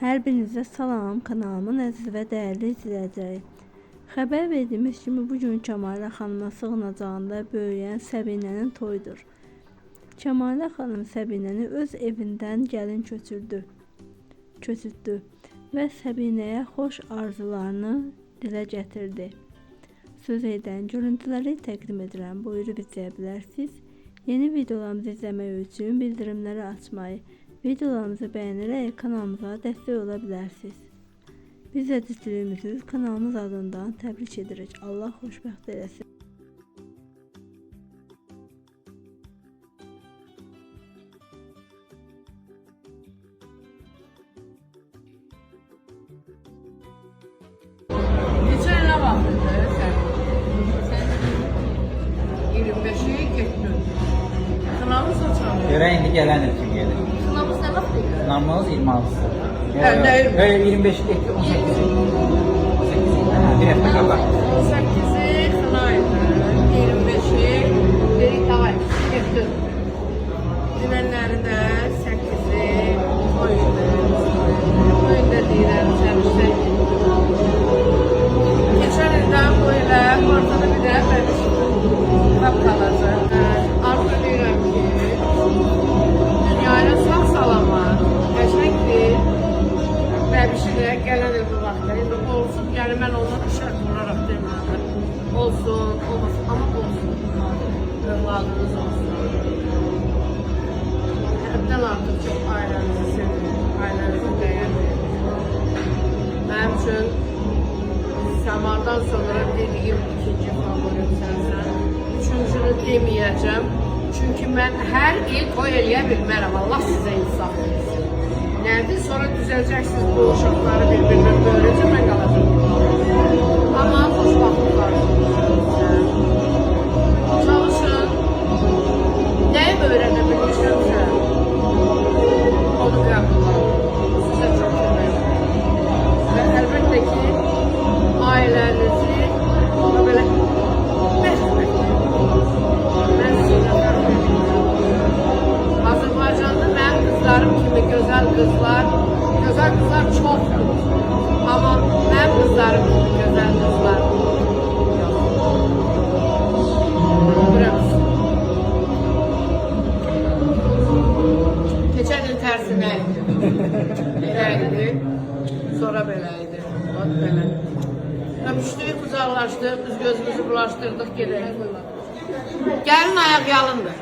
Hər birinizə salam, kanalımın əziz və dəyərli izləyiciləri. Xəbər verdiyimiz kimi bugün Kəmalə xanıma sığınacağında böyüyən Səbinənin toyudur. Kəmalə xanım Səbinəni öz evindən gəlin köçürtdü və Səbinəyə xoş arzularını dilə gətirdi. Söz edən görüntüləri təqdim edirəm. Buyurub izləyə bilərsiniz. Yeni videolarımızı izləmək üçün bildirimləri açmayı, videolarımızı bəyənərək kanalımıza dəstək ola bilərsiniz. Biz əzizliyimizi kanalımız adından təbrik edirik. Allah xoşbəxt eləsin. Geçen ne baktın sen? 25'i getdin. Kınamız açalım. Görən indi gələn il kim gelir? Kınamız ne vaxt idi? Namaz 26'sı. Değil mi? 25 getdi, 18'i. 18'i. Bir həftə qabaq. 18'i kınaydı. 25'i dedik davay getdin. Dünənləri də 8'i toydu. Toyunda deyirəm sərişək. Geçen ildən bu ilə ortada bir də bəbiş qap qalacaq. Arzu edirəm ki, dünyaya sağ salamat, qəşəng bir bəbişi də gələn il bu vaxtda. İndi olsun, yəni mən ondan şərt olaraq demədim. Olsun, olmasın, amma olsun. Övladınız olsun. Həddən artıq çox ailənizi sevin, ailənizi dəyər verin. Mənim üçün Səmardan sonra dediyim ikinci favorim sənsən. Üçüncünü deməyəcəm. Çünki mən hər il toy eləyə bilmərəm. Allah sizə insaf versin. Nədir? Sonra düzələcəksiniz bu uşaqları bir-birinə böyrəcə mən qalacam. Amma xoşbaxtlıqlar çalışın. Nəyi öyrənə bilmişəmsə onu qəbul edin. Sizə çox kömək. Və əlbəttə ki, ailənizi belə bəxtmək. Mən sizə Azərbaycanda mənim qızlarım kimi gözəl qızlar çoxdur. Amma mənim qızlarım kimi gözəl qızlar yox. Keçən il tərsinə idi. Belə idi. Sonra belə idi. Belə. Öpüşdük, qucaqlaşdıq, biz gözümüzü bulaşdırdıq, gedək. Gəlin ayaq yalındır.